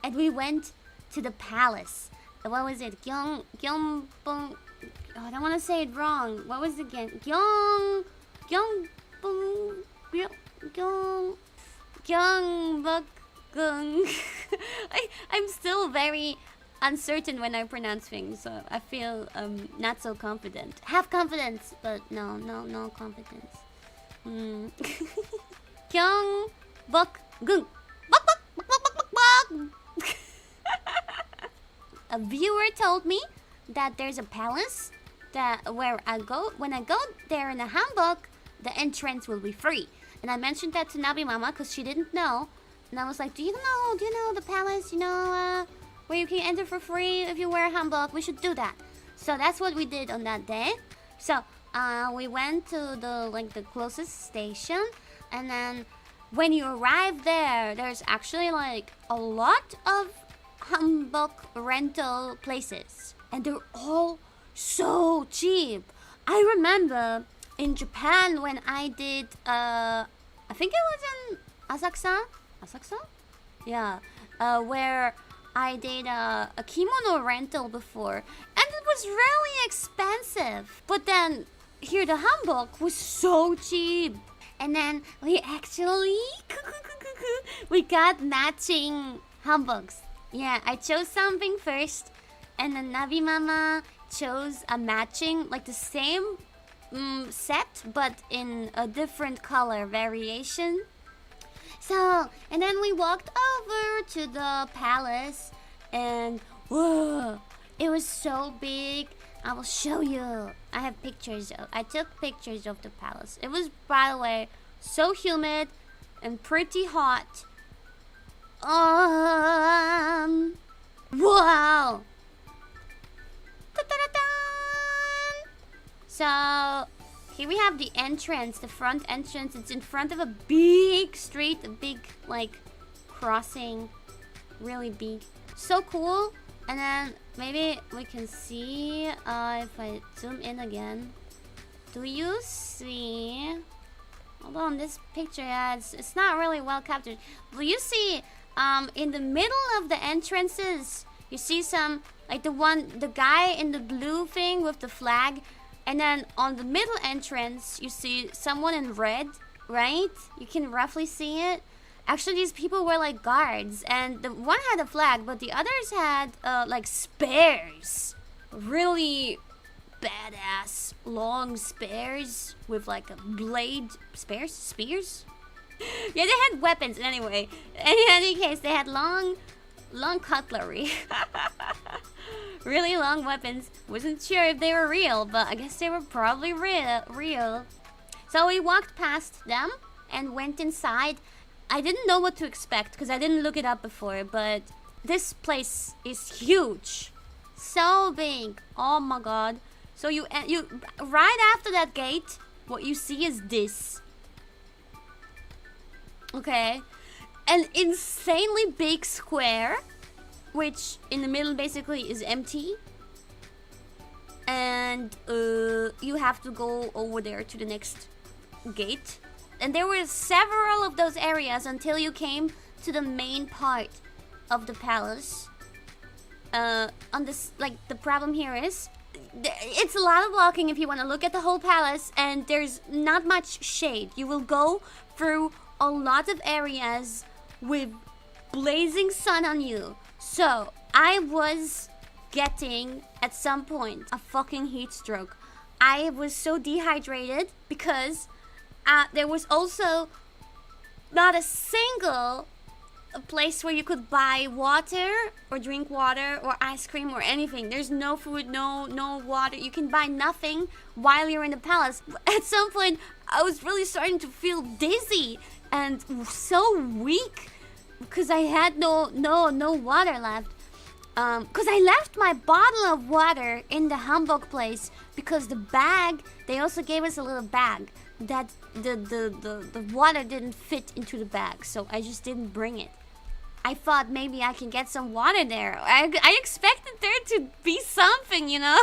and we went to the palace. What was it? Gyeongbong. Oh, I don't want to say it wrong. What was it again? Gyeongbong. Gyeongbokgung. I'm still very uncertain when I pronounce things, so I feel not so confident. Have confidence, but no confidence. Gyeongbokgung. A viewer told me that there's a palace that when I go there in a hanbok, the entrance will be free. And I mentioned that to Nabi Mama because she didn't know. And I was like, do you know the palace, where you can enter for free if you wear a hanbok? We should do that. So that's what we did on that day. So we went to the closest station, and then when you arrive there, there's actually like a lot of hanbok rental places, and they're all so cheap. I remember in Japan when I did I think it was in Asakusa? Yeah, where I did a kimono rental before, and it was really expensive. But then here the hanbok was so cheap, and then we actually we got matching hanboks. Yeah, I chose something first, and then Nabi Mama chose a matching, like the same set, but in a different color variation. So, and then we walked over to the palace, and whoa, it was so big. I will show you. I took pictures of the palace. It was, by the way, so humid and pretty hot. Wow. So here we have the entrance, the front entrance. It's in front of a big street, a big crossing, really big. So cool. And then maybe we can see if I zoom in again. Do you see? Hold on, this picture, yeah, it's not really well captured. Do you see in the middle of the entrances, you see some, like the guy in the blue thing with the flag, and then on the middle entrance you see someone in red, right? You can roughly see it. Actually, these people were like guards, and the one had a flag, but the others had like spears, really badass long spears with like a blade. Spears. Yeah, they had weapons. Anyway, in any case, they had long cutlery. Really long weapons. Wasn't sure if they were real, but I guess they were probably real. So we walked past them and went inside. I didn't know what to expect because I didn't look it up before, but this place is huge. So big. Oh my god. So you right after that gate, what you see is this. Okay. An insanely big square, which in the middle basically is empty. And you have to go over there to the next gate. And there were several of those areas until you came to the main part of the palace. On this, like, the problem here is it's a lot of walking if you want to look at the whole palace, and there's not much shade. You will go through a lot of areas with blazing sun on you. So I was getting at some point a fucking heat stroke. I was so dehydrated because there was also not a single place where you could buy water or drink water or ice cream or anything. There's no food, no water. You can buy nothing while you're in the palace. At some point, I was really starting to feel dizzy and so weak because I had no water left. Because I left my bottle of water in the hanbok place because the bag, they also gave us a little bag that the water didn't fit into the bag, so I just didn't bring it. I thought maybe I can get some water there. I expected there to be something, you know.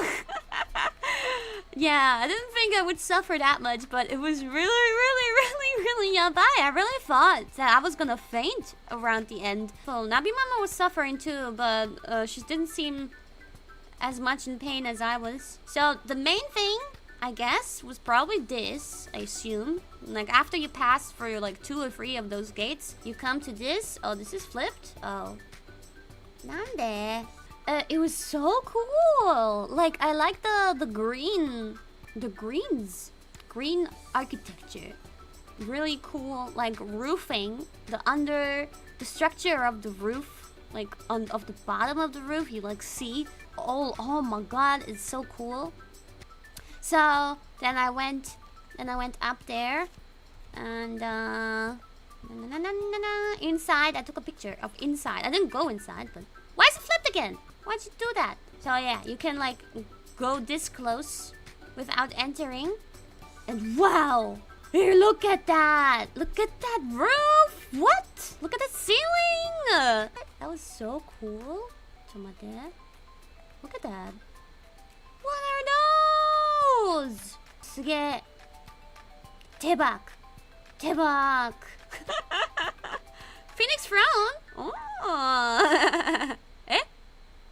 Yeah, I didn't think I would suffer that much, but it was really yabai. I really thought that I was gonna faint around the end. So Nabi Mama was suffering too, but she didn't seem as much in pain as I was. So the main thing, I guess, was probably this, I assume. Like, after you pass through like 2 or 3 of those gates, you come to this. Oh, this is flipped? Oh. Nande? It was so cool. Like, I like the greens. Green architecture. Really cool, like, roofing. The structure of the roof, like, of the bottom of the roof, you, like, see. Oh my god, it's so cool. So then I went up there, and inside I took a picture of inside. I didn't go inside, but why is it flipped again? Why'd you do that? So yeah, you can like go this close without entering, and wow! Here, look at that! Look at that roof! What? Look at the ceiling! That was so cool. Look at that. What are those? すげえ. 대박. 대박. Phoenix Throne? Oh. Eh?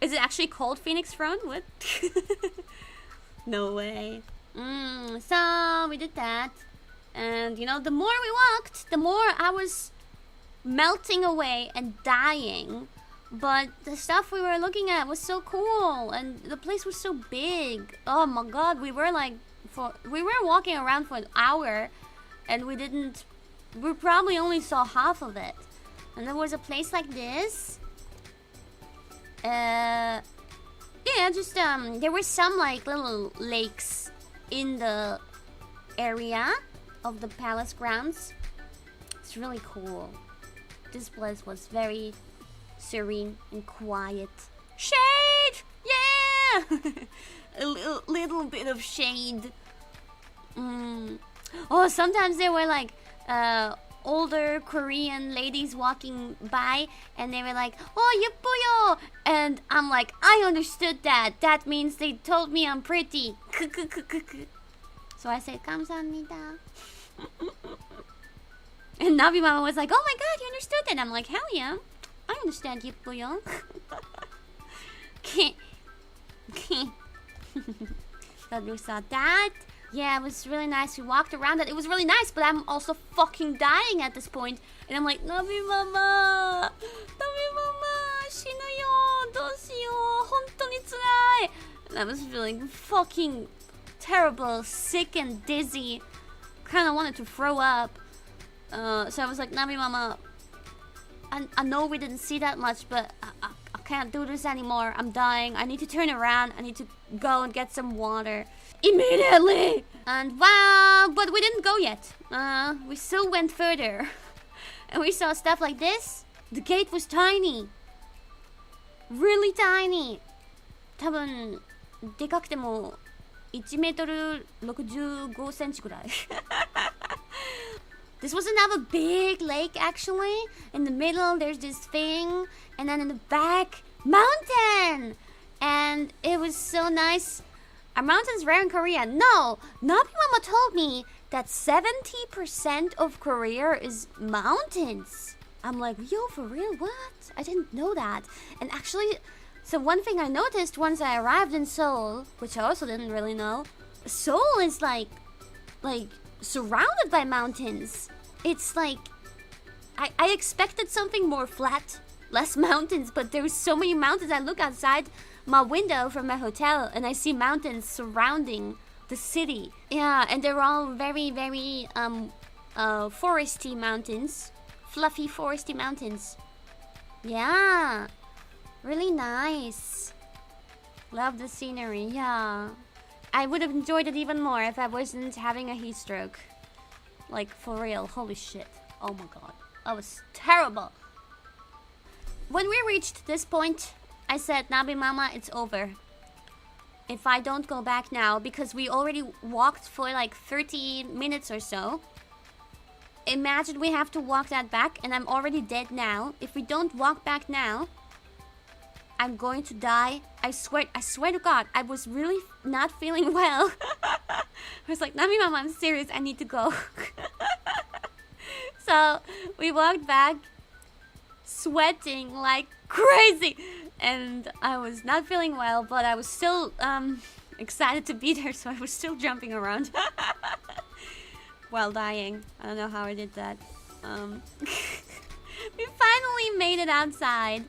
Is it actually called Phoenix Throne? What? No way. So we did that. And you know, the more we walked, the more I was melting away and dying. But the stuff we were looking at was so cool, and the place was so big. Oh my god, we were walking around for an hour, and we probably only saw half of it. And there was a place like this. Yeah, just there were some like little lakes in the area of the palace grounds. It's really cool. This place was very serene and quiet. Shade! Yeah! A little bit of shade. Oh, sometimes there were like older Korean ladies walking by, and they were like, "Oh, 예뻐요!" And I'm like, I understood that. That means they told me I'm pretty. So I said, 감사합니다. And Nabi Mama was like, "Oh my god, you understood that?" And I'm like, "Hell yeah. I understand 예뻐요." But we saw that. Yeah, it was really nice. We walked around it. It was really nice, but I'm also fucking dying at this point. And I'm like, Nabi Mama! Nabi Mama! 死ぬよ! どうしよう! 本当に辛い! And I was feeling fucking terrible, sick and dizzy. Kind of wanted to throw up. So I was like, Nabi Mama, I know we didn't see that much, but I can't do this anymore. I'm dying. I need to turn around. I need to go and get some water. Immediately! And wow, but we didn't go yet. We still went further. And we saw stuff like this. The gate was tiny. Really tiny. 多分でかくても1メートル65センチくらい。This was another big lake actually. In the middle there's this thing, and then in the back, mountain. And it was so nice. Are mountains rare in Korea? No! Nabi Mama told me that 70% of Korea is mountains. I'm like, yo, for real? What? I didn't know that. And actually, so one thing I noticed once I arrived in Seoul, which I also didn't really know, Seoul is like surrounded by mountains. It's like, I expected something more flat, less mountains, but there's so many mountains. I look outside my window from my hotel and I see mountains surrounding the city. Yeah, and they're all very, very foresty mountains. Fluffy foresty mountains. Yeah. Really nice. Love the scenery, yeah. I would have enjoyed it even more if I wasn't having a heat stroke. Like, for real, holy shit. Oh my god. That was terrible. When we reached this point, I said, Nabi Mama, it's over. If I don't go back now, because we already walked for like 30 minutes or so. Imagine we have to walk that back, and I'm already dead now. If we don't walk back now, I'm going to die. I swear to God, I was really not feeling well. I was like, Nami Mama, I'm serious. I need to go. So we walked back, sweating like crazy, and I was not feeling well, but I was still excited to be there, so I was still jumping around while dying. I don't know how I did that. We finally made it outside.